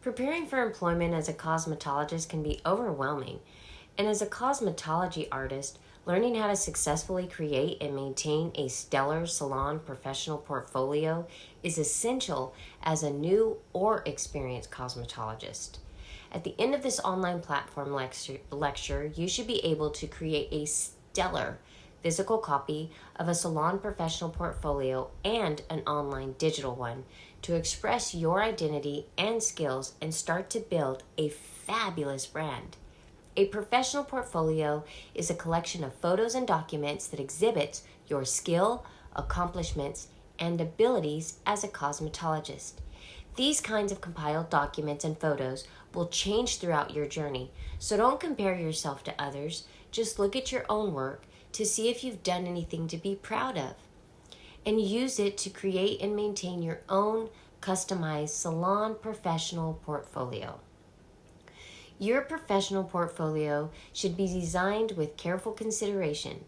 Preparing for employment as a cosmetologist can be overwhelming, and as a cosmetology artist, learning how to successfully create and maintain a stellar salon professional portfolio is essential as a new or experienced cosmetologist. At the end of this online platform lecture, you should be able to create a stellar physical copy of a salon professional portfolio and an online digital one to express your identity and skills and start to build a fabulous brand. A professional portfolio is a collection of photos and documents that exhibits your skill, accomplishments, and abilities as a cosmetologist. These kinds of compiled documents and photos will change throughout your journey, so don't compare yourself to others. Just look at your own work to see if you've done anything to be proud of, and use it to create and maintain your own customized salon professional portfolio. Your professional portfolio should be designed with careful consideration,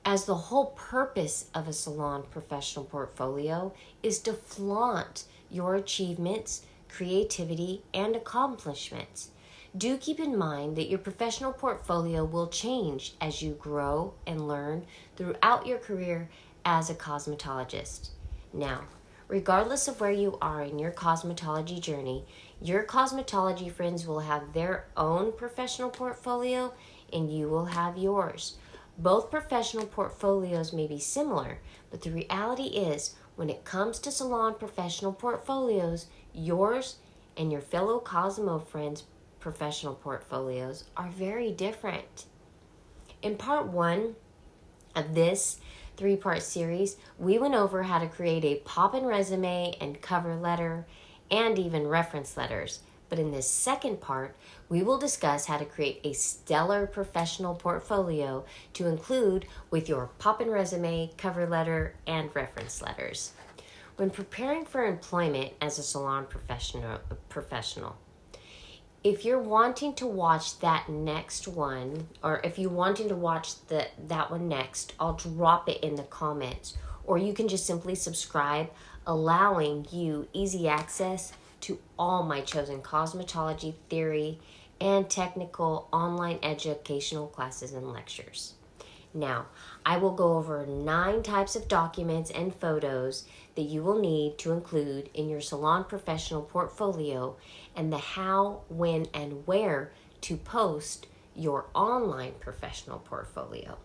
as the whole purpose of a salon professional portfolio is to flaunt your achievements, creativity, and accomplishments. Do keep in mind that your professional portfolio will change as you grow and learn throughout your career as a cosmetologist. Now, regardless of where you are in your cosmetology journey, your cosmetology friends will have their own professional portfolio and you will have yours. Both professional portfolios may be similar, but the reality is, when it comes to salon professional portfolios, yours and your fellow Cosmo friends' professional portfolios are very different. In part 1 of this 3-part series, we went over how to create a pop-in resume and cover letter and even reference letters. But in this second part, we will discuss how to create a stellar professional portfolio to include with your pop-in resume, cover letter, and reference letters. When preparing for employment as a salon professional, if you're wanting to watch that next one, or if you're wanting to watch that one next, I'll drop it in the comments, or you can just simply subscribe, allowing you easy access to all my chosen cosmetology theory and technical online educational classes and lectures. Now, I will go over 9 types of documents and photos that you will need to include in your salon professional portfolio, and the how, when, and where to post your online professional portfolio.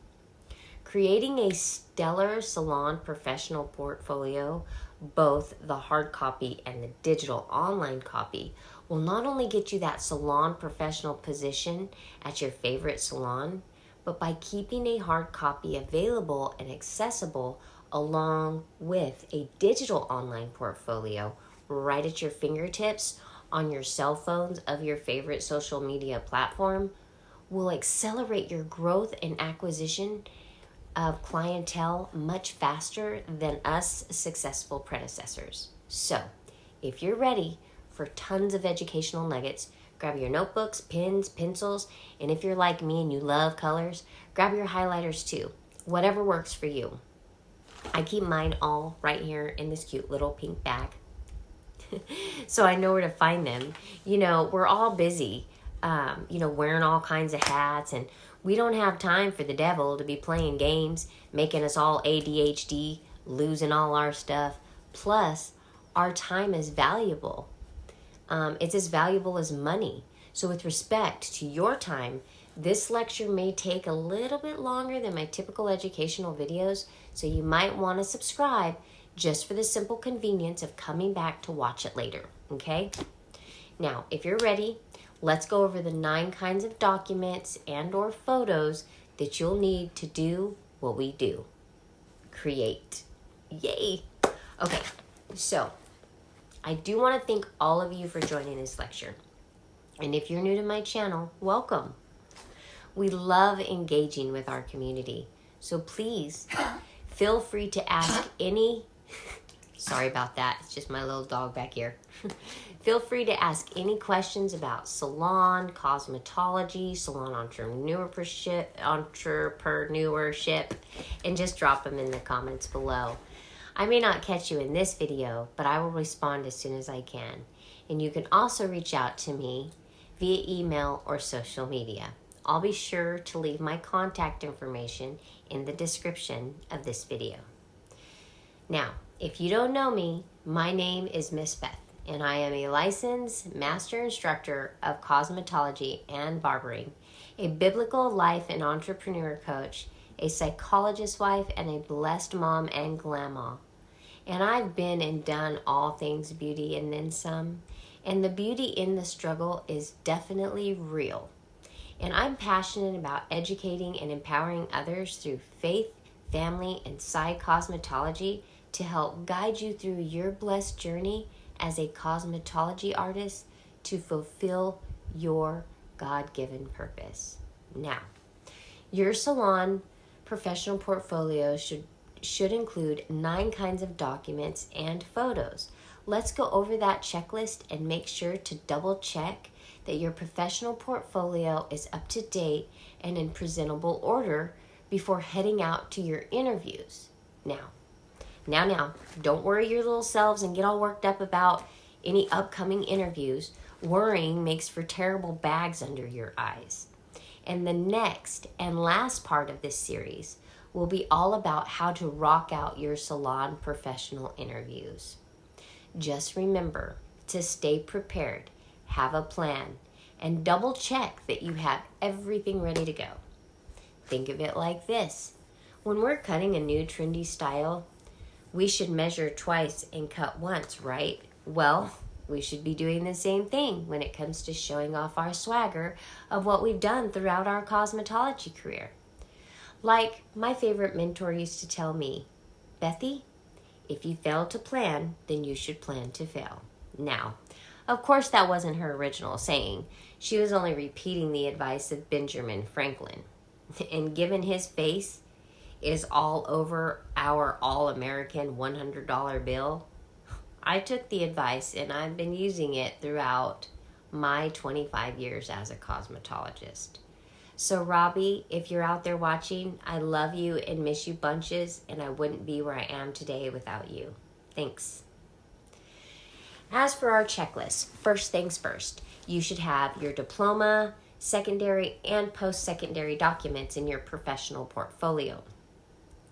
Creating a stellar salon professional portfolio, both the hard copy and the digital online copy, will not only get you that salon professional position at your favorite salon, but by keeping a hard copy available and accessible along with a digital online portfolio right at your fingertips on your cell phones of your favorite social media platform, will accelerate your growth and acquisition of clientele much faster than us successful predecessors. So, if you're ready for tons of educational nuggets, grab your notebooks, pens, pencils, and if you're like me and you love colors, grab your highlighters too. Whatever works for you. I keep mine all right here in this cute little pink bag. So I know where to find them. You know, we're all busy, wearing all kinds of hats, and we don't have time for the devil to be playing games, making us all ADHD, losing all our stuff. Plus, our time is valuable. It's as valuable as money. So with respect to your time, this lecture may take a little bit longer than my typical educational videos, so you might want to subscribe just for the simple convenience of coming back to watch it later, okay? Now, if you're ready, let's go over the 9 kinds of documents and or photos that you'll need to do what we do. Create. Yay! Okay, so I do want to thank all of you for joining this lecture. And if you're new to my channel, welcome. We love engaging with our community. So please feel free to ask any... Sorry about that. It's just my little dog back here. Feel free to ask any questions about salon, cosmetology, salon entrepreneurship, and just drop them in the comments below. I may not catch you in this video, but I will respond as soon as I can. And you can also reach out to me via email or social media. I'll be sure to leave my contact information in the description of this video. Now, if you don't know me, my name is Miss Beth, and I am a licensed master instructor of cosmetology and barbering, a biblical life and entrepreneur coach, a psychologist wife, and a blessed mom and grandma. And I've been and done all things beauty and then some, and the beauty in the struggle is definitely real. And I'm passionate about educating and empowering others through faith, family, and side cosmetology to help guide you through your blessed journey as a cosmetology artist to fulfill your God-given purpose. Now, your salon professional portfolio should include 9 kinds of documents and photos. Let's go over that checklist and make sure to double check that your professional portfolio is up to date and in presentable order before heading out to your interviews. Now, don't worry your little selves and get all worked up about any upcoming interviews. Worrying makes for terrible bags under your eyes. And the next and last part of this series will be all about how to rock out your salon professional interviews. Just remember to stay prepared, have a plan, and double check that you have everything ready to go. Think of it like this. When we're cutting a new trendy style, we should measure twice and cut once, right? Well, we should be doing the same thing when it comes to showing off our swagger of what we've done throughout our cosmetology career. Like my favorite mentor used to tell me, Bethy, if you fail to plan, then you should plan to fail. Now, of course, that wasn't her original saying. She was only repeating the advice of Benjamin Franklin. And given his face is all over our all-American $100 bill, I took the advice and I've been using it throughout my 25 years as a cosmetologist. So Robbie, if you're out there watching, I love you and miss you bunches, and I wouldn't be where I am today without you. Thanks. As for our checklist, first things first, you should have your diploma, secondary, and post-secondary documents in your professional portfolio.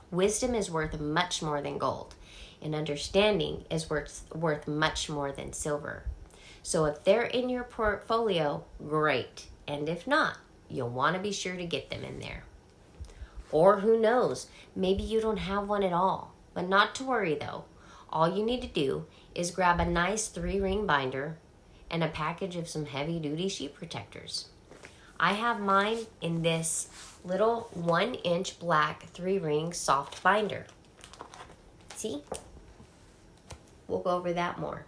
Wisdom is worth much more than gold, and understanding is worth much more than silver. So if they're in your portfolio, great. And if not, you'll want to be sure to get them in there. Or who knows, maybe you don't have one at all. But not to worry though. All you need to do is grab a nice 3-ring binder and a package of some heavy-duty sheet protectors. I have mine in this little 1-inch black 3-ring soft binder. See? We'll go over that more.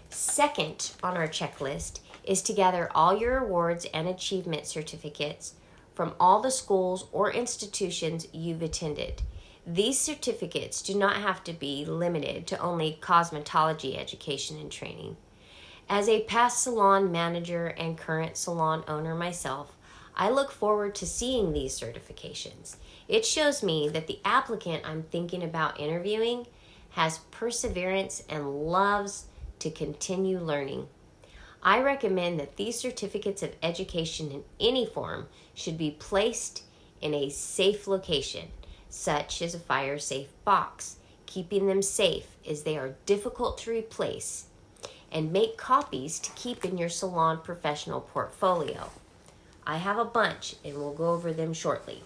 Second on our checklist is to gather all your awards and achievement certificates from all the schools or institutions you've attended. These certificates do not have to be limited to only cosmetology education and training. As a past salon manager and current salon owner myself, I look forward to seeing these certifications. It shows me that the applicant I'm thinking about interviewing has perseverance and loves to continue learning. I recommend that these certificates of education in any form should be placed in a safe location, such as a fire-safe box, keeping them safe as they are difficult to replace, and make copies to keep in your salon professional portfolio. I have a bunch and we'll go over them shortly.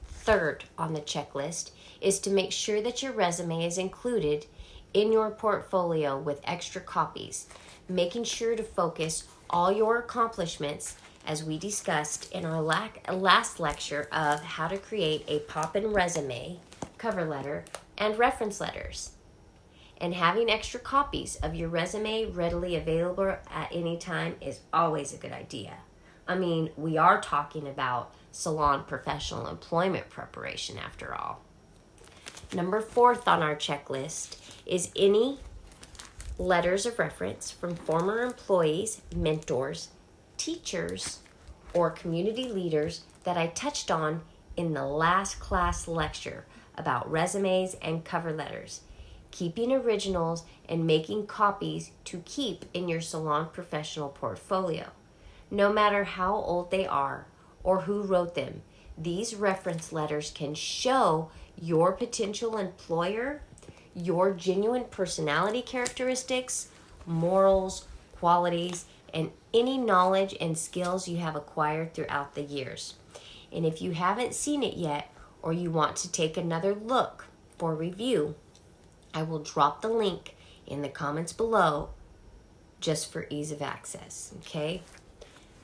Third on the checklist is to make sure that your resume is included in your portfolio with extra copies, making sure to focus all your accomplishments as we discussed in our last lecture of how to create a pop-in resume, cover letter, and reference letters. And having extra copies of your resume readily available at any time is always a good idea. I mean, we are talking about salon professional employment preparation after all. Number 4 on our checklist is any letters of reference from former employees, mentors, teachers, or community leaders that I touched on in the last class lecture about resumes and cover letters. keeping originals and making copies to keep in your salon professional portfolio. No matter how old they are or who wrote them, these reference letters can show your potential employer your genuine personality characteristics, morals, qualities, and any knowledge and skills you have acquired throughout the years. And if you haven't seen it yet, or you want to take another look for review, I will drop the link in the comments below just for ease of access, okay?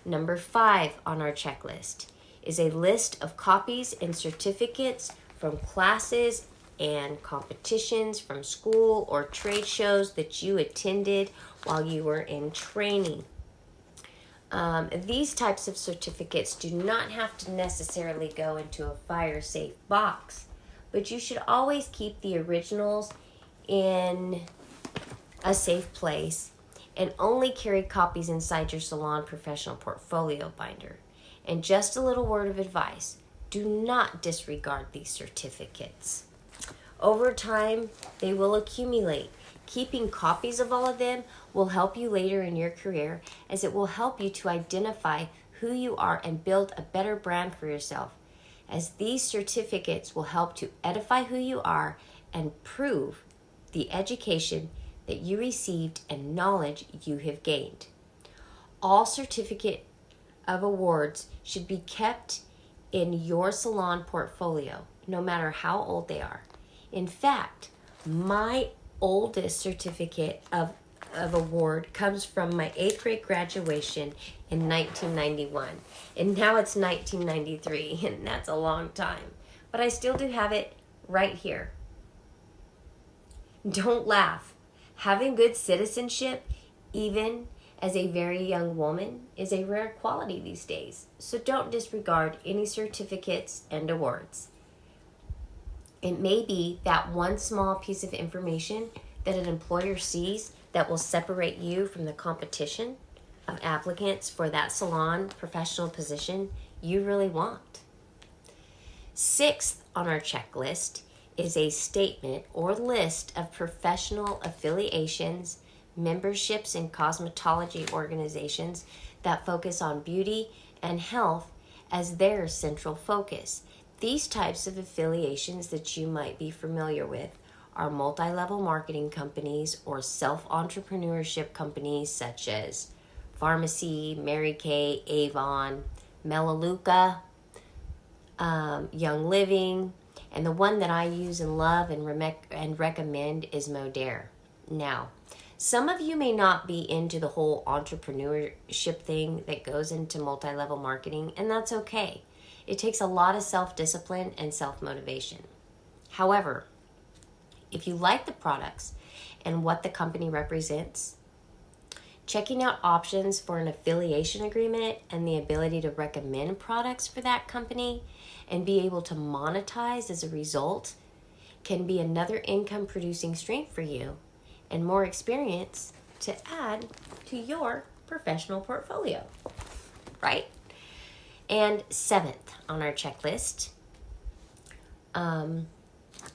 Number 5 on our checklist is a list of copies and certificates from classes and competitions from school or trade shows that you attended while you were in training. These types of certificates do not have to necessarily go into a fire-safe box, but you should always keep the originals in a safe place and only carry copies inside your salon professional portfolio binder. And just a little word of advice, do not disregard these certificates. Over time, they will accumulate. Keeping copies of all of them will help you later in your career, as it will help you to identify who you are and build a better brand for yourself, as these certificates will help to edify who you are and prove the education that you received and knowledge you have gained. All certificate of awards should be kept in your salon portfolio, no matter how old they are. In fact, my oldest certificate of award comes from my 8th grade graduation in 1991. And now it's 1993, and that's a long time. But I still do have it right here. Don't laugh. Having good citizenship, even as a very young woman, is a rare quality these days. So don't disregard any certificates and awards. It may be that one small piece of information that an employer sees that will separate you from the competition of applicants for that salon professional position you really want. 6th on our checklist is a statement or list of professional affiliations, memberships in cosmetology organizations that focus on beauty and health as their central focus. These types of affiliations that you might be familiar with are multi-level marketing companies or self-entrepreneurship companies such as Pharmacy, Mary Kay, Avon, Melaleuca, Young Living, and the one that I use and love and recommend is Modere. Now, some of you may not be into the whole entrepreneurship thing that goes into multi-level marketing, and that's okay. It takes a lot of self-discipline and self-motivation. However, if you like the products and what the company represents, checking out options for an affiliation agreement and the ability to recommend products for that company and be able to monetize as a result can be another income-producing stream for you and more experience to add to your professional portfolio, right? And 7th on our checklist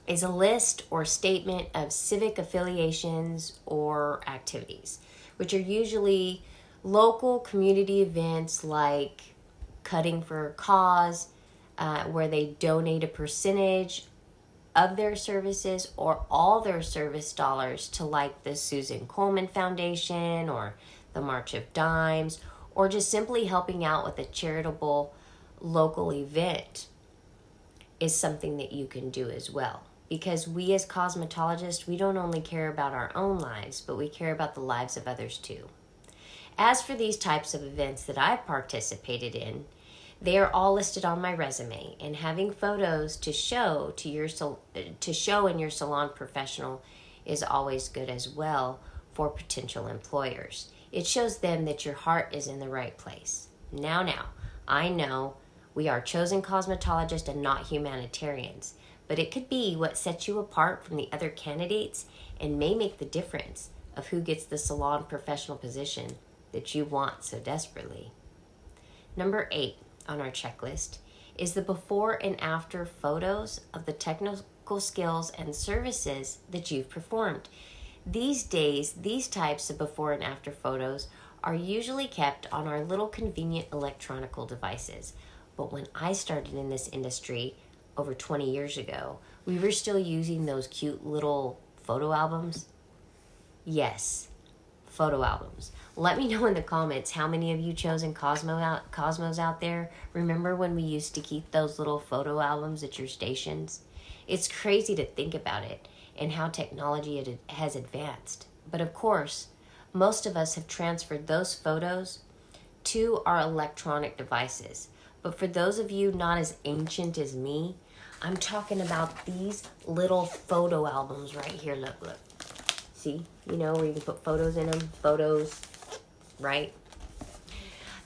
is a list or statement of civic affiliations or activities, which are usually local community events like Cutting for a Cause, where they donate a percentage of their services or all their service dollars to like the Susan Komen Foundation or the March of Dimes, or just simply helping out with a charitable local event is something that you can do as well. Because we as cosmetologists, we don't only care about our own lives, but we care about the lives of others too. As for these types of events that I've participated in, they are all listed on my resume, and having photos to show in your salon professional is always good as well for potential employers. It shows them that your heart is in the right place. Now, I know we are chosen cosmetologists and not humanitarians, but it could be what sets you apart from the other candidates and may make the difference of who gets the salon professional position that you want so desperately. Number 8 on our checklist is the before and after photos of the technical typical skills and services that you've performed. These days, these types of before and after photos are usually kept on our little convenient electronical devices. But when I started in this industry over 20 years ago, we were still using those cute little photo albums. Yes, photo albums. Let me know in the comments how many of you chosen Cosmos out there. Remember when we used to keep those little photo albums at your stations? It's crazy to think about it and how technology has advanced. But of course, most of us have transferred those photos to our electronic devices. But for those of you not as ancient as me, I'm talking about these little photo albums right here. Look. See, where you can put photos in them. Photos, right?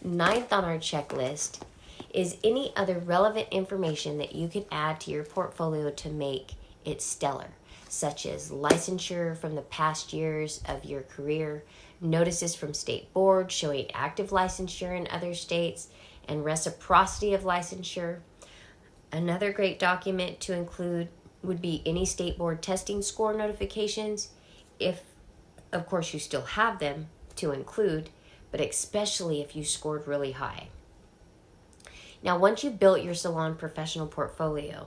Ninth on our checklist is any other relevant information that you can add to your portfolio to make it stellar, such as licensure from the past years of your career, notices from state boards showing active licensure in other states, and reciprocity of licensure. Another great document to include would be any state board testing score notifications, if, of course, you still have them to include, but especially if you scored really high. Now, once you've built your salon professional portfolio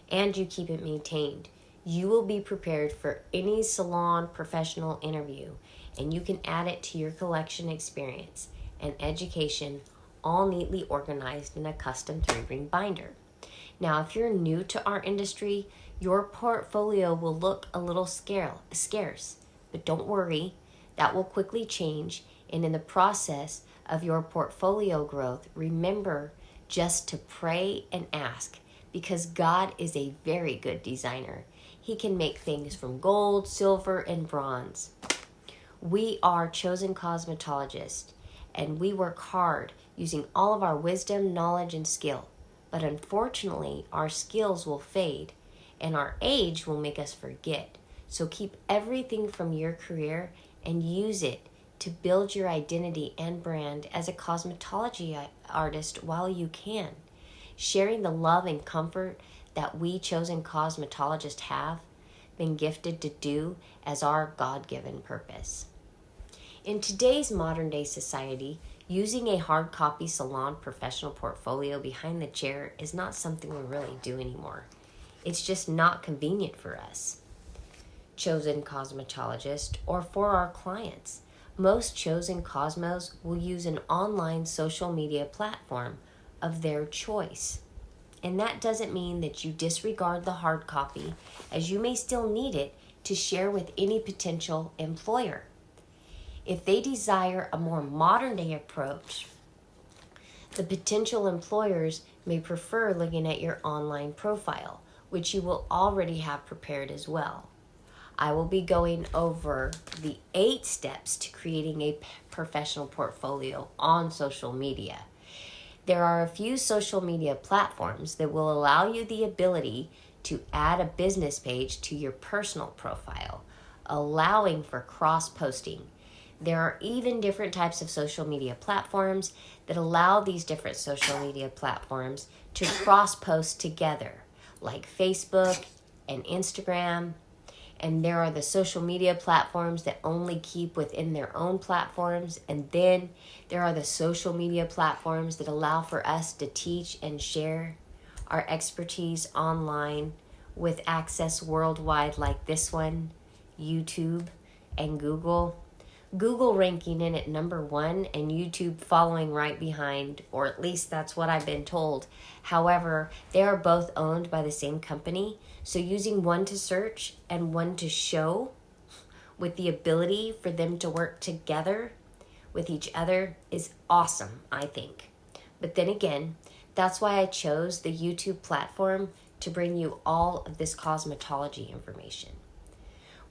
and you keep it maintained, you will be prepared for any salon professional interview, and you can add it to your collection experience and education, all neatly organized in a custom 3-ring binder. Now, if you're new to our industry, your portfolio will look a little scarce, but don't worry, that will quickly change. And in the process of your portfolio growth, remember just to pray and ask, because God is a very good designer. He can make things from gold, silver, and bronze. We are chosen cosmetologists, and we work hard using all of our wisdom, knowledge, and skill. But unfortunately, our skills will fade, and our age will make us forget. So keep everything from your career and use it to build your identity and brand as a cosmetology artist while you can, sharing the love and comfort that we chosen cosmetologists have been gifted to do as our God-given purpose. In today's modern day society, using a hard copy salon professional portfolio behind the chair is not something we really do anymore. It's just not convenient for us, chosen cosmetologists, or for our clients. Most chosen Cosmos will use an online social media platform of their choice. And that doesn't mean that you disregard the hard copy, as you may still need it to share with any potential employer. If they desire a more modern day approach, the potential employers may prefer looking at your online profile, which you will already have prepared as well. I will be going over the 8 steps to creating a professional portfolio on social media. There are a few social media platforms that will allow you the ability to add a business page to your personal profile, allowing for cross-posting. There are even different types of social media platforms that allow these different social media platforms to cross-post together, like Facebook and Instagram. And there are the social media platforms that only keep within their own platforms. And then there are the social media platforms that allow for us to teach and share our expertise online with access worldwide, like this one, YouTube and Google. Google ranking in at number 1 and YouTube following right behind, or at least that's what I've been told. However, they are both owned by the same company, so using one to search and one to show with the ability for them to work together with each other is awesome, I think. But then again, that's why I chose the YouTube platform to bring you all of this cosmetology information.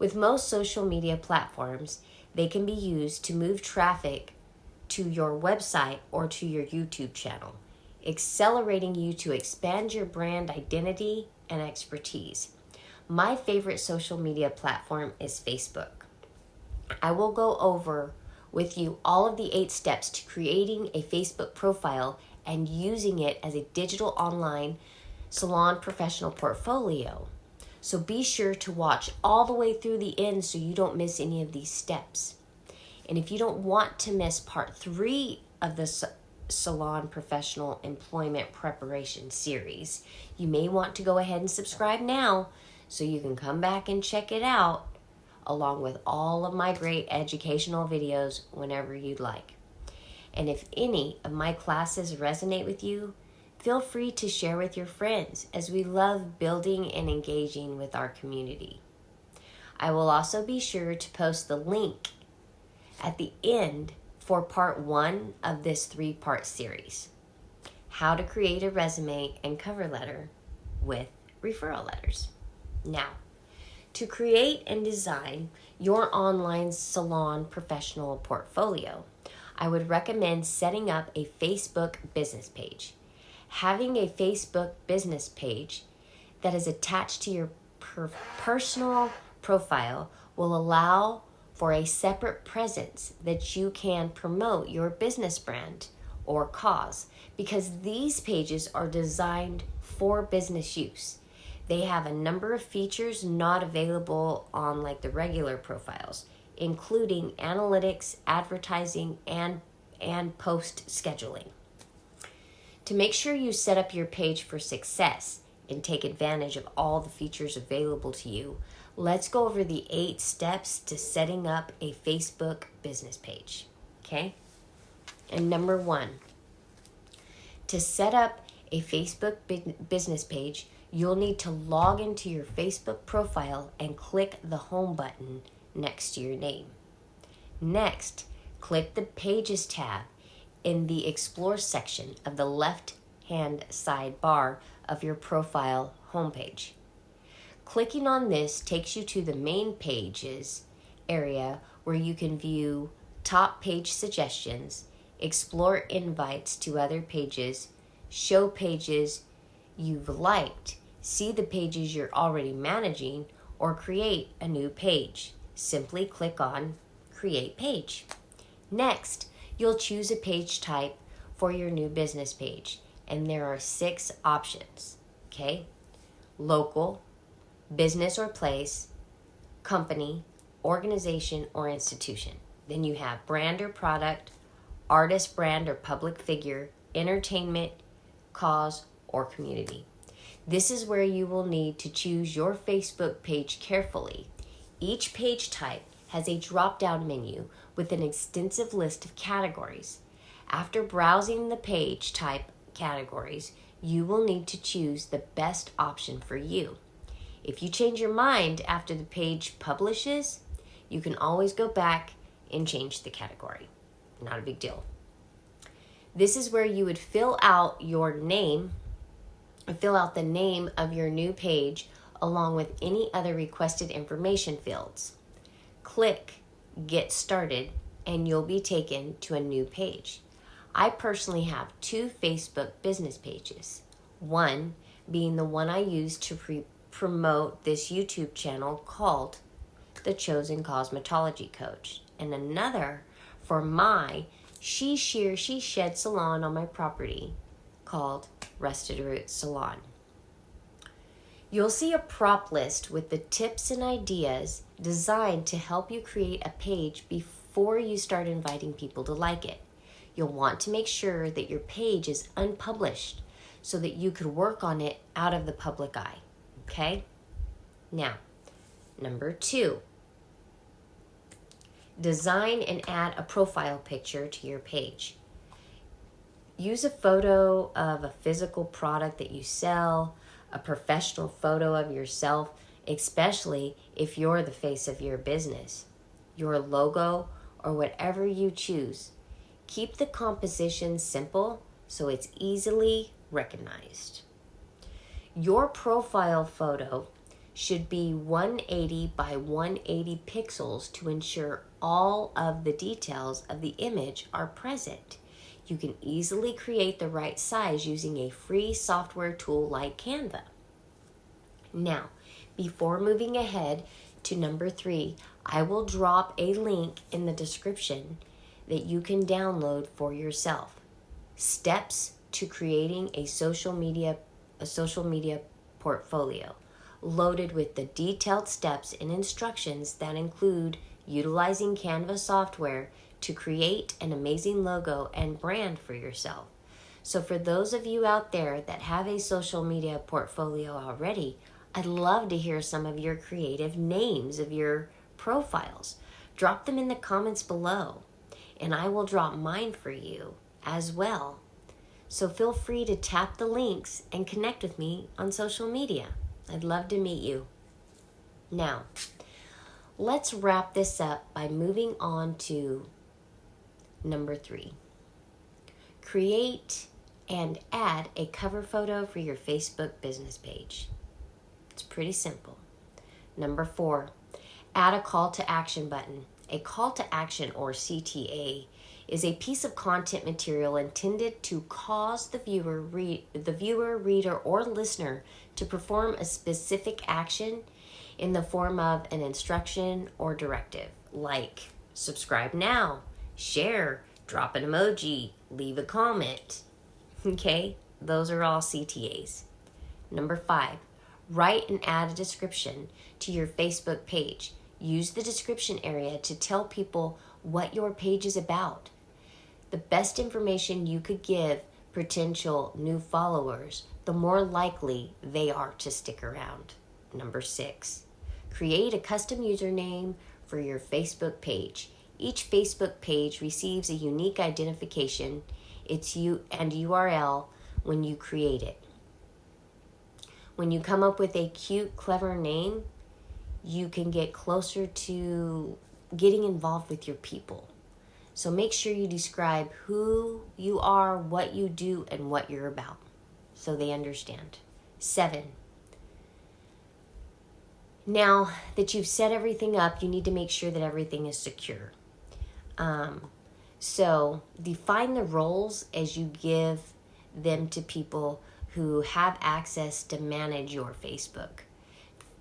With most social media platforms, they can be used to move traffic to your website or to your YouTube channel, accelerating you to expand your brand identity and expertise. My favorite social media platform is Facebook. I will go over with you all of the 8 steps to creating a Facebook profile and using it as a digital online salon professional portfolio. So be sure to watch all the way through the end so you don't miss any of these steps. And if you don't want to miss part 3 of the Salon Professional Employment Preparation series, you may want to go ahead and subscribe now so you can come back and check it out along with all of my great educational videos whenever you'd like. And if any of my classes resonate with you, feel free to share with your friends, as we love building and engaging with our community. I will also be sure to post the link at the end for part 1 of this 3-part series, how to create a resume and cover letter with referral letters. Now, to create and design your online salon professional portfolio, I would recommend setting up a Facebook business page. Having a Facebook business page that is attached to your personal profile will allow for a separate presence that you can promote your business brand or cause, because these pages are designed for business use. They have a number of features not available on like the regular profiles, including analytics, advertising, and post scheduling. To make sure you set up your page for success and take advantage of all the features available to you, let's go over the 8 steps to setting up a Facebook business page. Okay? And number 1, to set up a Facebook business page, you'll need to log into your Facebook profile and click the home button next to your name. Next, click the Pages tab in the Explore section of the left-hand sidebar of your profile homepage. Clicking on this takes you to the main pages area where you can view top page suggestions, explore invites to other pages, show pages you've liked, see the pages you're already managing, or create a new page. Simply click on Create Page. Next, you'll choose a page type for your new business page, and there are 6 options. Okay? Local, business or place, company, organization, or institution. Then you have brand or product, artist, brand, or public figure, entertainment, cause, or community. This is where you will need to choose your Facebook page carefully. Each page type has a drop-down menu with an extensive list of categories. After browsing the page type categories, you will need to choose the best option for you. If you change your mind after the page publishes, you can always go back and change the category. Not a big deal. This is where you would fill out the name of your new page along with any other requested information fields. Click Get Started and you'll be taken to a new page. I personally have 2 Facebook business pages. One being the one I use to promote this YouTube channel called The Chosen Cosmetology Coach, and another for my She Shed salon on my property called Rusted Roots Salon. You'll see a prop list with the tips and ideas designed to help you create a page before you start inviting people to like it. You'll want to make sure that your page is unpublished so that you could work on it out of the public eye. Okay? Now, number 2. Design and add a profile picture to your page. Use a photo of a physical product that you sell, a professional photo of yourself, especially if you're the face of your business, your logo, or whatever you choose. Keep the composition simple so it's easily recognized. Your profile photo should be 180 by 180 pixels to ensure all of the details of the image are present. You can easily create the right size using a free software tool like Canva. Now, before moving ahead to number 3, I will drop a link in the description that you can download for yourself. Steps to creating a social media portfolio, loaded with the detailed steps and instructions that include utilizing Canva software to create an amazing logo and brand for yourself. So for those of you out there that have a social media portfolio already, I'd love to hear some of your creative names of your profiles. Drop them in the comments below, and I will drop mine for you as well. So feel free to tap the links and connect with me on social media. I'd love to meet you. Now, let's wrap this up by moving on to number 3. Create and add a cover photo for your Facebook business page. It's pretty simple. Number 4, add a call to action button. A call to action, or CTA, is a piece of content material intended to cause the viewer, reader, or listener to perform a specific action in the form of an instruction or directive, like subscribe now, share, drop an emoji, leave a comment. Okay, those are all CTAs. Number 5, write and add a description to your Facebook page. Use the description area to tell people what your page is about. The best information you could give potential new followers, the more likely they are to stick around. Number 6, create a custom username for your Facebook page. Each Facebook page receives a unique identification, its and URL when you create it. When you come up with a cute, clever name, you can get closer to getting involved with your people. So make sure you describe who you are, what you do, and what you're about, so they understand. 7, now that you've set everything up, you need to make sure that everything is secure. So define the roles as you give them to people who have access to manage your Facebook.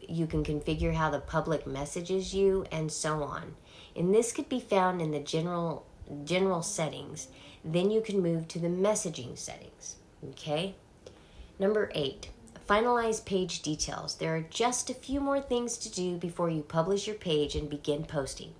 You can configure how the public messages you and so on. And this could be found in the general settings. Then you can move to the messaging settings. Okay? Number 8, finalize page details. There are just a few more things to do before you publish your page and begin posting.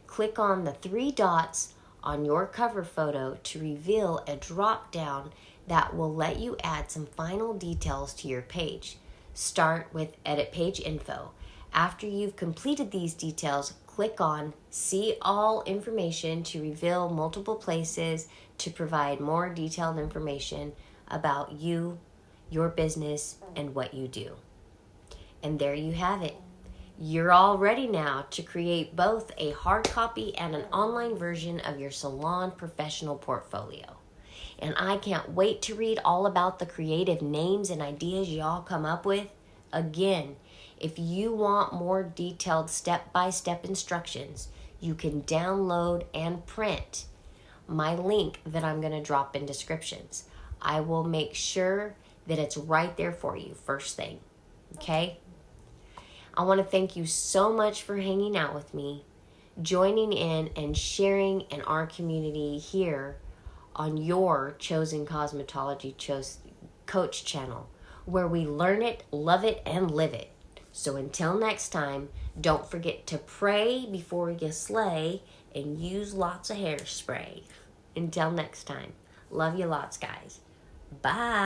Click on the 3 dots on your cover photo to reveal a drop down that will let you add some final details to your page. Start with Edit Page Info. After you've completed these details, click on See All Information to reveal multiple places to provide more detailed information about you, your business, and what you do. And there you have it. You're all ready now to create both a hard copy and an online version of your salon professional portfolio. And I can't wait to read all about the creative names and ideas y'all come up with. Again, if you want more detailed step-by-step instructions, you can download and print my link that I'm going to drop in descriptions. I will make sure that it's right there for you first thing. Okay? I want to thank you so much for hanging out with me, joining in and sharing in our community here on your Chosen Cosmetology Coach channel, where we learn it, love it, and live it. So until next time, don't forget to pray before you slay and use lots of hairspray. Until next time, love you lots, guys. Bye.